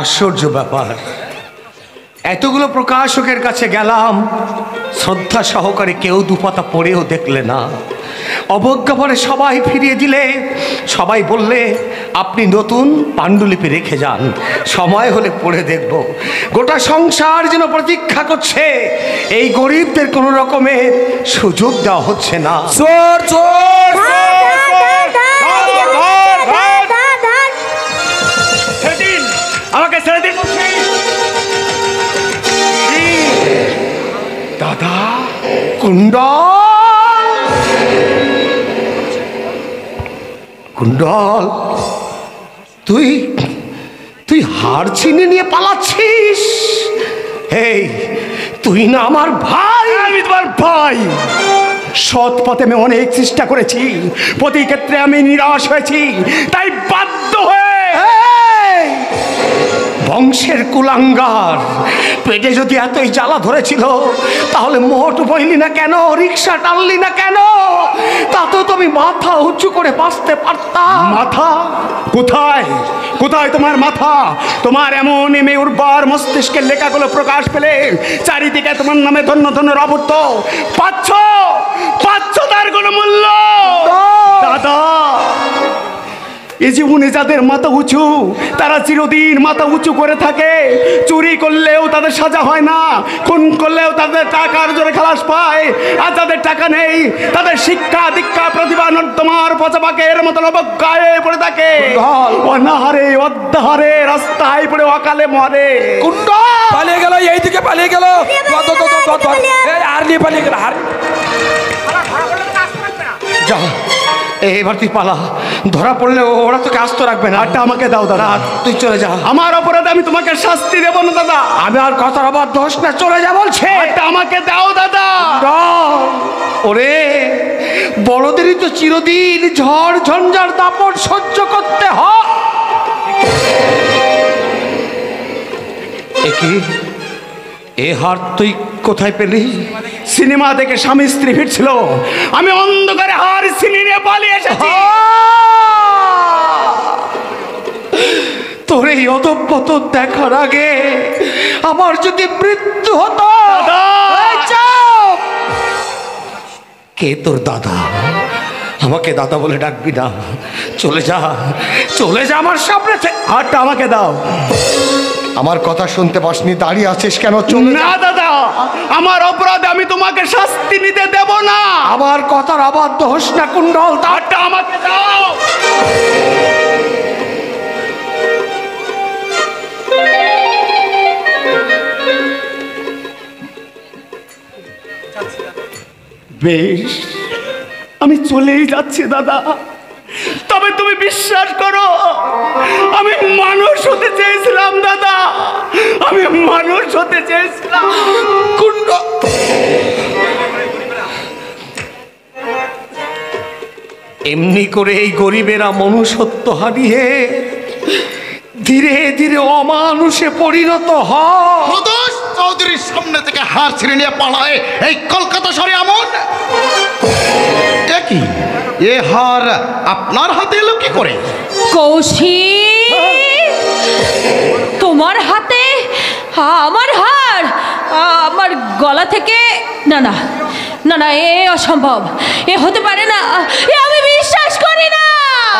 আশ্চর্য ব্যাপার, এতগুলো প্রকাশকের কাছে গেলাম, শ্রদ্ধা সহকারে কেউ দুপাতা পড়েও দেখলে না। অবজ্ঞা ভরে সবাই ফিরিয়ে দিলে, সবাই বললে আপনি নতুন পাণ্ডুলিপি রেখে যান, সময় হলে পড়ে দেখব। গোটা সংসার যেন প্রতীক্ষা করছে, এই গরিবদের কোনো রকমের সুযোগ দেওয়া হচ্ছে না। চোর চোর আমাকে ছেড়ে দিন। দাদা কুণ্ডল, কুণ্ডল, তুই তুই হার ছিনে নিয়ে পালাচ্ছিস? এই তুই না আমার ভাই? আমি তোমার ভাই। সৎ পথে আমি অনেক চেষ্টা করেছি, প্রতি ক্ষেত্রে আমি নিরাশ হয়েছি, তাই বাধ্য হয়ে বংশের কুলাঙ্গার, পেটে যদি এতই জ্বালা ধরেছিল তাহলে মোট বইলি না কেন, রিক্সা টানলি না কেন? তাতেও তুমি মাথা উঁচু করে বাঁচতে পারতাম। মাথা কোথায়? কোথায় তোমার মাথা? তোমার এমন এমে উর্বর মস্তিষ্কের লেখাগুলো প্রকাশ পেলে চারিদিকে তোমার নামে ধন্য ধন্য আবর্ত পাচ্ছ তার কোনো মূল্য? দাদা, এই জীবনে যাদের মাথা উঁচু তারা চিরদিন মাথা উঁচু করে থাকে। চুরি করলেও তাদের সাজা হয় না, খুন করলেও তাদের টাকার জোরে খালাস পায়। আর যাদের টাকা নেই তাদের শিক্ষা দীক্ষা প্রতিভা নর্দমার পচাবাকের মতো অবজ্ঞায় পড়ে থাকে। অনাহারে অদ্যাহারে রাস্তায় পড়ে অকালে মরে। পালিয়ে গেল, এইদিকে পালিয়ে গেল, আর নিয়ে পালিয়ে গেল। যা, এবার তুই পালা, ধরা পড়লে ওরা তোকে আস্ত রাখবে না। আটটা আমাকে দাও দাদা, তুই চলে যা। আমার অপরাধে আমি তোমাকে শাস্তি দেবো না দাদা। আমি আর কথার আবার দোষ না, চলে যা বলছে। আটটা আমাকে দাও দাদা। ওরে, বড়দেরই তো চিরদিন ঝড় ঝঞ্ঝার দাপট সহ্য করতে হয়। এ হার তুই কোথায় পেলি? সিনেমা দেখে স্বামী স্ত্রী ফিরছিল, আমি অন্ধকারে হার ছিনিয়ে নিয়ে পালিয়ে এসেছি। তোর এই অধঃপত দেখার আগে আমার যদি মৃত্যু হতো। কে তোর দাদা? আমাকে দাদা বলে ডাকবি না, চলে যা, চলে যা আমার সামনে থেকে। হারটা আমাকে দাও। আমার কথা শুনতে পাসনি? দাঁড়িয়ে আছিস কেন? চলে না দাদা, আমার অপরাধে আমি তোমাকে শাস্তি নিতে দেব না। আমার কথার অবাধ্য হোস না কুণ্ডল, হারটা আমাকে দাও। বেশ, আমি চলেই যাচ্ছি দাদা, তবে তুমি বিশ্বাস করো আমি মানুষ হতে চেয়েছিলাম দাদা, আমি মানুষ হতে চেয়েছিলাম। এমনি করে এই গরিবেরা মনুষ্যত্ব হারিয়ে ধীরে ধীরে অমানুষে পরিণত হয়। প্রদোষ চৌধুরীর সামনে থেকে হার ছিঁড়ে নিয়ে পালায় এই কলকাতা শহরে এমন কি? এ হার আপনার হাতে এলো কি করে? কৌশিক, তোমার হাতে আমার হার? আমার গলা থেকে? না না না না, এ অসম্ভব, এ হতে পারে না, এ আমি বিশ্বাস করি না।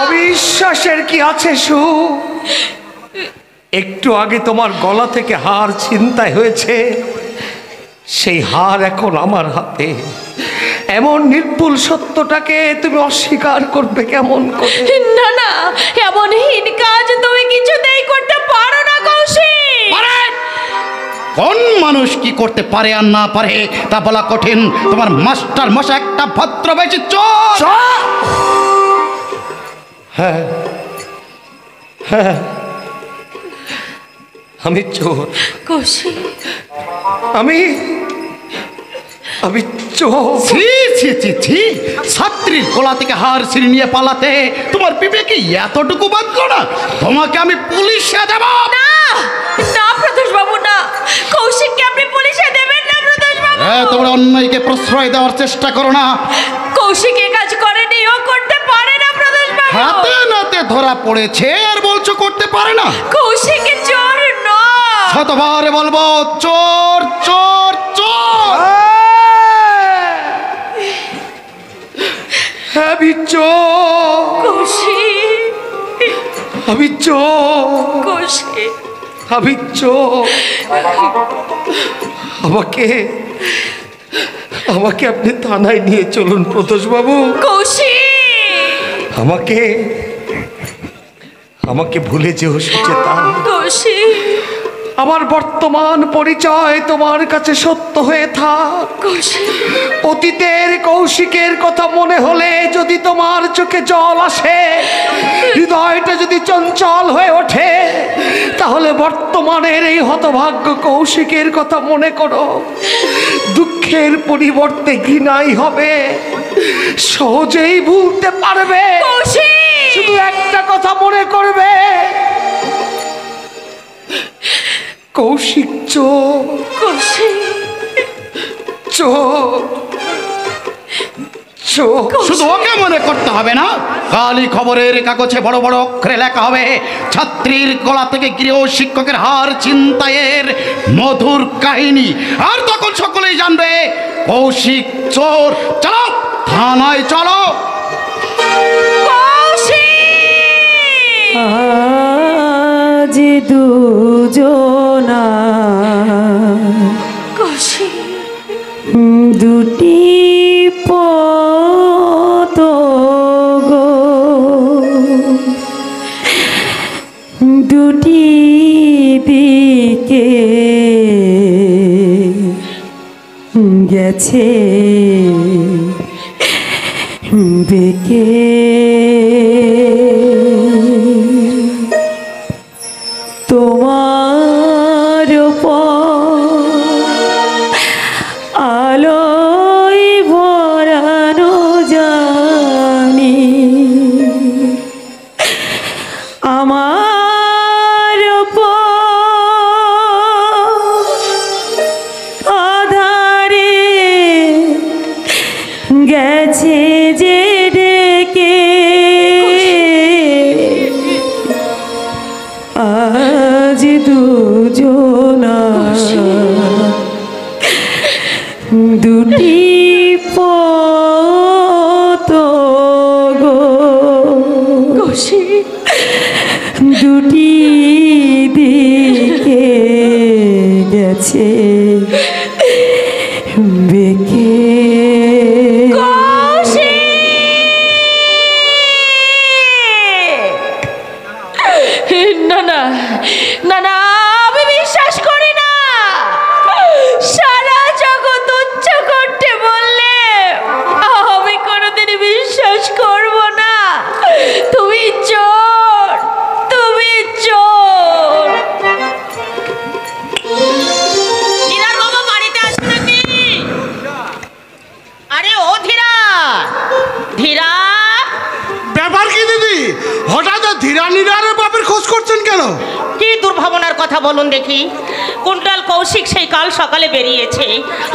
অবিশ্বাসের কি আছে সু? একটু আগে তোমার গলা থেকে হার ছিনতাই হয়েছে, সেই হার এখন আমার হাতে। এমন নির্ভুল সত্যটাকে তুমি অস্বীকার করবে কেমন করে? না না, এমন হীন কাজ তুমি কিছুতেই করতে পারো না কৌশিক। কোন মানুষ কি করতে পারে আর না পারে তা বলা কঠিন। তোমার মাস্টার মশাই একটা ভদ্রবেশী চোর। হ্যাঁ হ্যাঁ, আমি চোর। কৌশিক, আমি চোর। ছি ছি ছি ছি, ছাত্রীর গলা থেকে হার ছিঁড়ে নিয়ে পালাতে তোমার বিবেকে এতটুকু বাঁধলো না? তোমাকে আমি পুলিশে দেব। না না প্রদোষ বাবু, না, কৌশিককে আপনি পুলিশে দেবেন না প্রদোষ বাবু। তোমরা অন্যায়কে প্রশ্রয় দেওয়ার চেষ্টা করো না। কৌশিক এ কাজ করেনি, ও করতে পারে না প্রদোষ বাবু। হাতে নাতে ধরা পড়েছে আর বলছো করতে পারে না? কৌশিক চোর শতবার বলবো, চোর চোর চোর। আমি চোর, কৌশিক, আমি চোর, কৌশিক, আমি চোর। আমাকে আমাকে আপনি থানায় নিয়ে চলুন প্রতোষ বাবু। কৌশিক, আমাকে আমাকে ভুলে যেও সুচেতা। কৌশিক, আমার বর্তমান পরিচয় তোমার কাছে সত্য হয়ে থাক। কৌশিক, অতীতের কৌশিকের কথা মনে হলে যদি তোমার চোখে জল আসে, হৃদয়টা যদি চঞ্চল হয়ে ওঠে, তাহলে বর্তমানের এই হতভাগ্য কৌশিকের কথা মনে করো। দুঃখের পরিবর্তে ঘৃণাই হবে, সহজেই ভুলতে পারবে। কৌশিক, শুধু একটা কথা মনে করবে, কৌশিক চোর, কৌশিক, চোর, চোর। শুধু ওকে মনে করতে হবে না, কালই খবরের কাগজে বড় বড় অক্ষরে লেখা হবে, ছাত্রীর গলা থেকে গৃহ শিক্ষকের হার ছিনতাইয়ের মধুর কাহিনী। আর তখন সকলেই জানবে কৌশিক চোর। চলো থানায় চলো। কৌশিক, আজ দুজনা কৌশিক, দুটি পত গো, দুটি দিকে গেছে বেকে। তোমার আলোয় ভরানো জানি, আমার আধারে গেছে যে ডেকে। আজ দুজনা দুটি পত গো, কৌশিক, দুটি দিকে গেছে বেকে। না না না না, আমি বিশ্বাস করি না। সারা জগৎ উচ্চ করতে বললে আমি কোনোদিন বিশ্বাস করব না। তুমি চোর, তুমি চোর। ধীরার বাবা বাড়িতে আসবে নাকি? আরে ও ধীরা, ধীরা। ব্যাপার কি দিদি, হঠাৎ ধীরা নিরারের বাপের খোঁজ করছেন কেন? কি দুর্ভাবনার কথা বলুন দেখি। কুন্তল কৌশিক সেই কাল সকালে বেরিয়েছে,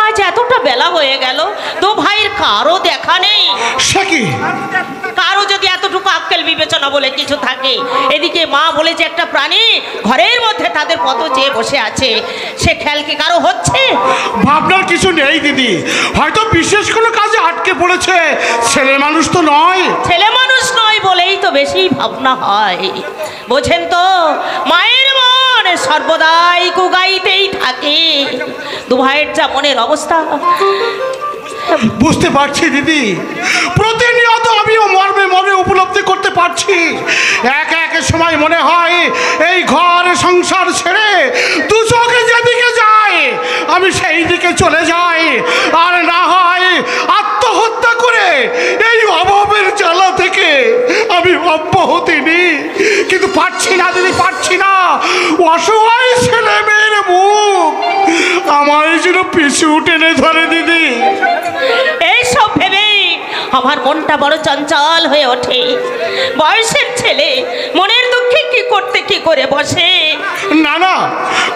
আজ এতটা বেলা হয়ে গেল, তো ভাইয়ের কারো দেখা নেই। সে কি? কারো যদি এতটুকু আক্কেল বিবেচনা বলে কিছু থাকে, এদিকে মা বলেছে একটা প্রাণী ঘরের মধ্যে তাদের পথ চেয়ে বসে আছে, সে খেয়াল কি কারো হচ্ছে? ভাবনার কিছু নেই দিদি, হয়তো বিশেষ কোনো কাজে আটকে পড়েছে। ছেলে মানুষ তো নয়। ছেলে মানুষ নয় বলেই তো বেশি ভাবনা হয়, বোঝেন তো? মায়ের মন সর্বদাই কুগাইতেই থাকে। দু ভাইয়ের যা মনের অবস্থা বুঝতে পারছি দিদি, প্রতিনিয়ত আমিও মর্মে মর্মে উপলব্ধি করতে পারছি। একে একে সময় মনে হয় এই ঘর সংসার ছেড়ে দু চোখে যেদিকে যায় আমি সেই দিকে চলে যাই, আর না হয় আত্মহত্যা করে এই অভাবের জ্বালা থেকে আমি অব্যাহতি নিই। কিন্তু পারছি না দিদি, পারছি না। অসহায় ছেলে মেয়ের মুখ আমার যেন পিছু টেনে ধরে দিদি। এইসব ভেবেই আমার মনটা বড় চঞ্চল হয়ে ওঠে। বয়সের ছেলে মনের দুঃখে কি করতে কি করে বসে। না না,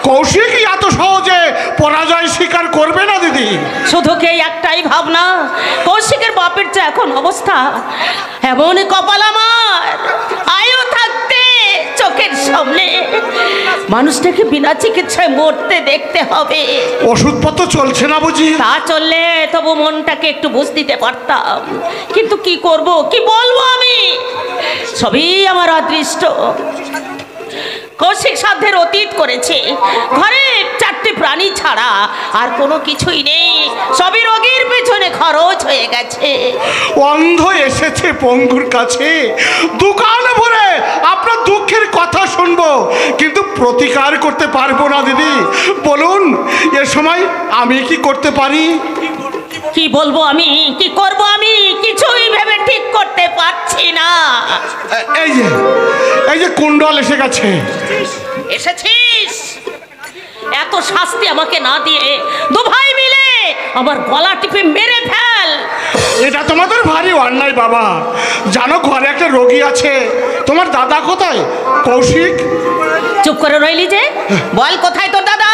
কৌশিক এত সহজে পরাজয় স্বীকার করবে না দিদি। শুধু কি একটাই ভাবনা, কৌশিকের বাপের যে এখন অবস্থা, এমন কপাল আমার আয়ু থাকতে চোখের সামনে মানুষটাকে বিনা চিকিৎসায় মরতে দেখতে হবে। ওষুধপত্র চলছে না বুঝি? তা চললে তবু মনটাকে একটু বুঝ দিতে পারতাম, কিন্তু কি করব, কি বলবো আমি? সবই আমার অদৃষ্ট। কৌশিক সাধ্যের অতীত করেছে, ঘরে 4টি প্রাণী ছাড়া আর কোনো কিছুই নেই, সবই রোগীর পেছনে খরচ হয়ে গেছে। অন্ধ এসেছে পঙ্গুর কাছে, দোকান ভরে আপনার দুঃখের কথা শুনবো, কিন্তু প্রতিকার করতে পারবো না। দিদি বলুন, এ সময় আমি কি করতে পারি? কি বলবো আমি, কি করব আমি, কিছুই ভেবে ঠিক করতে পারছি না। এই যে কুণ্ডল এসে গেছে। এসেছিস? এত শাস্তি আমাকে না দিয়ে 2 ভাই মিলে আমার গলা টিপে মেরে ফেল। এটা তোমাদের ভারী অন্যায় বাবা। জানো ঘরে একটা রোগী আছে। তোমার দাদা কোথায়? কৌশিক। চুপ করে রইলি যে, বল কোথায় তোর দাদা?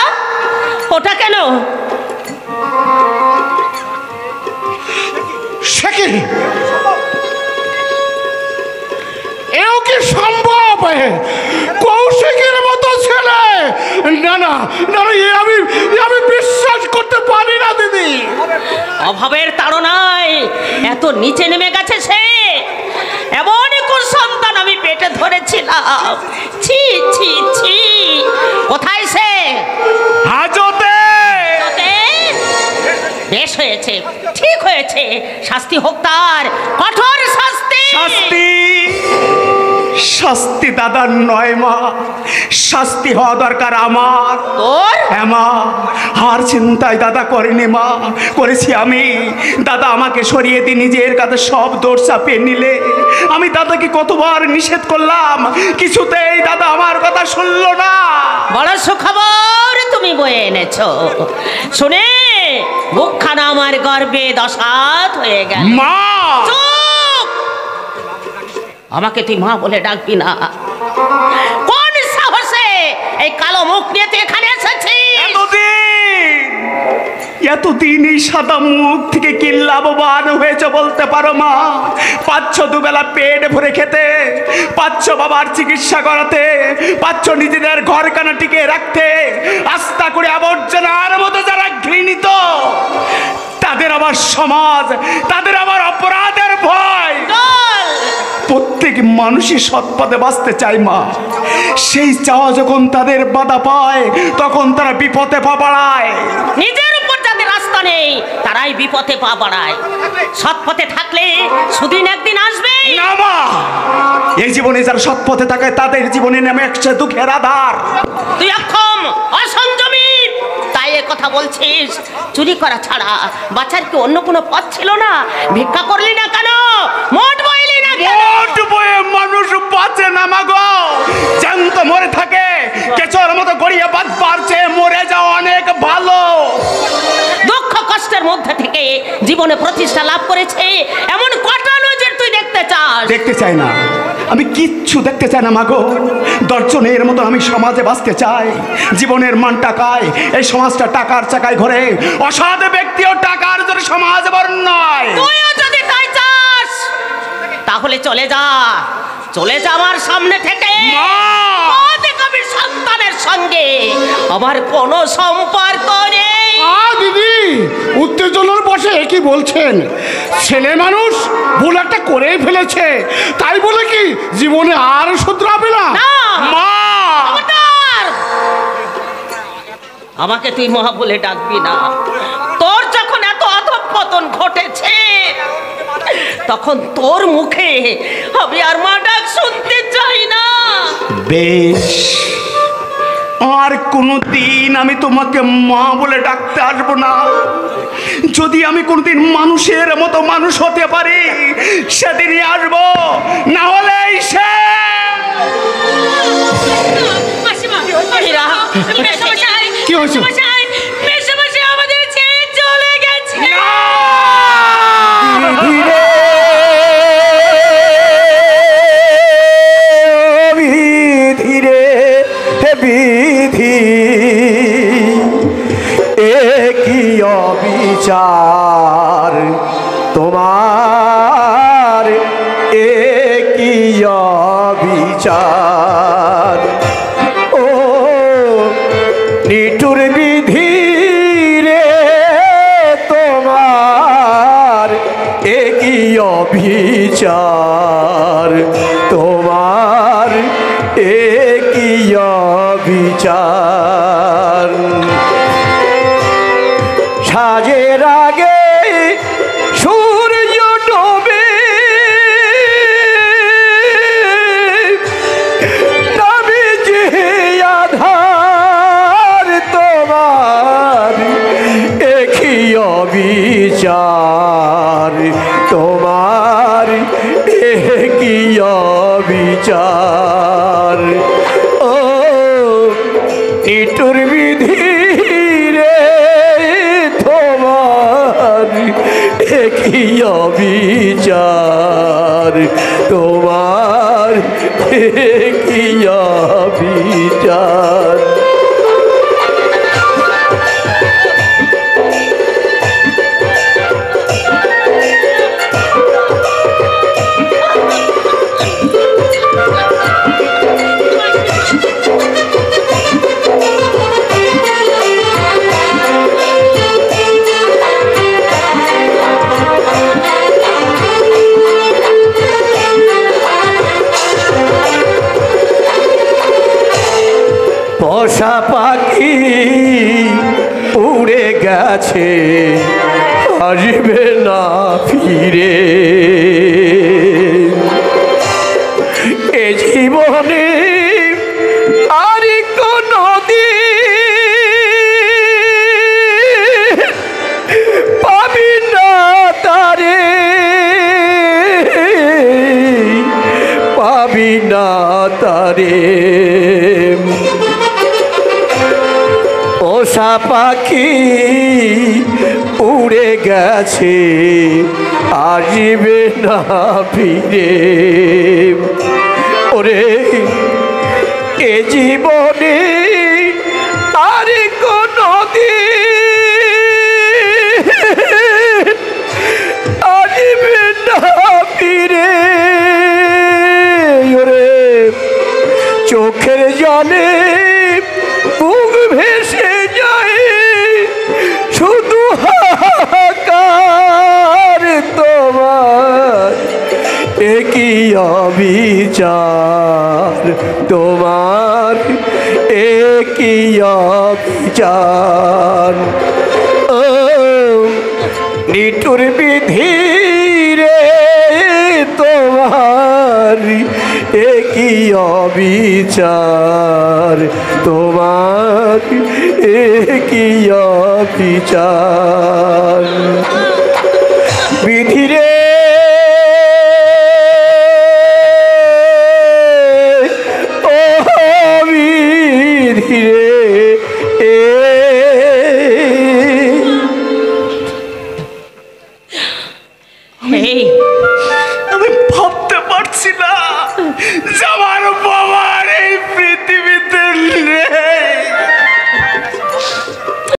ওটা কেন? সে কি? এও কি সম্ভব? কৌশিকের মতো ছেলে? না না না, আমি বিশ্বাস করতে পারি না দিদি। অভাবের তাড়নায় এত নিচে নেমে গেছে সে। এমন কোন সন্তান আমি পেটে ধরেছিলাম। ছি ছি ছি, কোথায় সে? হাজতে। বেশ হয়েছে, ঠিক হয়েছে, শাস্তি হোক তার, কঠোর শাস্তি। শাস্তি? শাস্তি দাদার নয় মা, শাস্তি হওয়া দরকার আমার। তোর? হ্যাঁ মা, আর চিন্তায় দাদা করেনি মা, করেছি আমি। দাদা আমাকে সরিয়ে দিয়ে নিজের কাছে সব দোষ চাপিয়ে নিলে। আমি দাদাকে কতবার নিষেধ করলাম, কিছুতেই দাদা আমার কথা শুনলো না। বড় সুখবর তুমি বয়ে এনেছো, শুনে মুখখানা আমার গর্বে দশাত হয়ে গেল। মা! চুপ! আমাকে তুই মা বলে ডাকবি না। কোন সাহসে এই কালো মুখ নিয়ে তুই এখানে এসেছিস? এতদিন এই সাদা মুখ থেকে কি লাভবান হয়েছে বলতে পারো মা? পাচ্ছ দুবেলা পেট ভরে খেতে, পাচ্ছ বাবার চিকিৎসা করাতে, পাচ্ছ নিজেদের ঘরখানা টিকে রাখতে। আস্থা করে আবর্জনার মতো যারা ঘৃণিত, তাদের আবার সমাজ, তাদের আবার অপরাধের ভয়। প্রত্যেক মানুষই সৎপথে বাঁচতে চায় মা, সেই চাওয়া যখন তাদের বাধা পায় তখন তারা বিপদে পা বাড়ায়। নিজের উপর যাদের রাস্তা নেই তারাই বিপদে পা বাড়ায়। সৎপথে থাকলে সুদিন একদিন আসবে না মা, এই জীবনে যারা সৎপথে থাকে তাদের জীবনে নামে একসে দুঃখের আধার। তুই অক্ষম, অসংযমী, তাই এ কথা বলছিস। চুরি করা ছাড়া বাঁচার কি অন্য কোনো পথ ছিল না? ভিক্ষা করলি না কেন? মোট বইলি না কেন? মোট বয়ে মানুষ বাঁচে না মাগো, জ্যান্ত মরে থাকে। কেচোর মতো গড়িয়ে বাদ পারছে, মরে যাওয়া অনেক ভালো। দুঃখ কষ্টের মধ্যে থেকে জীবনে প্রতিষ্ঠা লাভ করেছে এমন কটা নজির তুই দেখতে চাস? দেখতে চাই না, আমি কিচ্ছু দেখতে চাই না মাগো। দর্শনের মতো আমি সমাজে বাঁচতে চাই। জীবনের মান টাকায়, এই সমাজটা টাকার চাকায় ঘরে। অসৎ ব্যক্তিও টাকার জন্য সমাজ বড় নয়। তুইও যদি তাই চাস তাহলে চলে যা, চলে যা আমার সামনে থেকে। কবি সন্তানের সঙ্গে আমার কোনো সম্পর্ক নেই। দিদি উত্তেজনার বসে কি বলছেন? ছেলে মানুষ ভুল একটা করে ফেলেছে, তাই বলে কি জীবনে আর শুধরাবে না? মা! আমাকে তুই মহা বলে ডাকবি না। তোর যখন এত অধঃপতন ঘটেছে তখন তোর মুখে আমি আর মা ডাক শুনতে চাই না। বেশ, আর কোনোদিন আমি তোমাকে মা বলে ডাকতে আসবো না। যদি আমি কোনোদিন মানুষের মতো মানুষ হতে পারি সেদিনই আসবো, না হলে সে কি হয়েছে? আমাদের ছেড়ে চলে গেছে। ধীরে বিধি একই অবিচার তোমার, একই অবিচার। ও অবিচার তোমার কি অবিচার সাজের আগে সূর্য ডোবে নবী যে আধার তোমার কি অবিচার তোমার কি অবিচার ও নিটুর বিধি রে তোমার কি অবিচার তোমার কি অবিচার পোষা পাখি উড়ে গেছে আসবে না ফিরে এ জীবনে আর কোনো দিন পাবি না তারে পাবি না তারে পোষা পাখি উড়ে গেছে আসবে না ফিরে ওরে এ জীবনে আর কোনো দিন আসবে না ফিরে ওরে চোখের জলে বুক ভেসে যায় শুধু হাহাকার তোমার কি অবিচার তোমার কি অবিচার ও নিটুর বিধি রে তোমার কি অবিচার তোমার কি অবিচার বিধি রে ও বিধি রে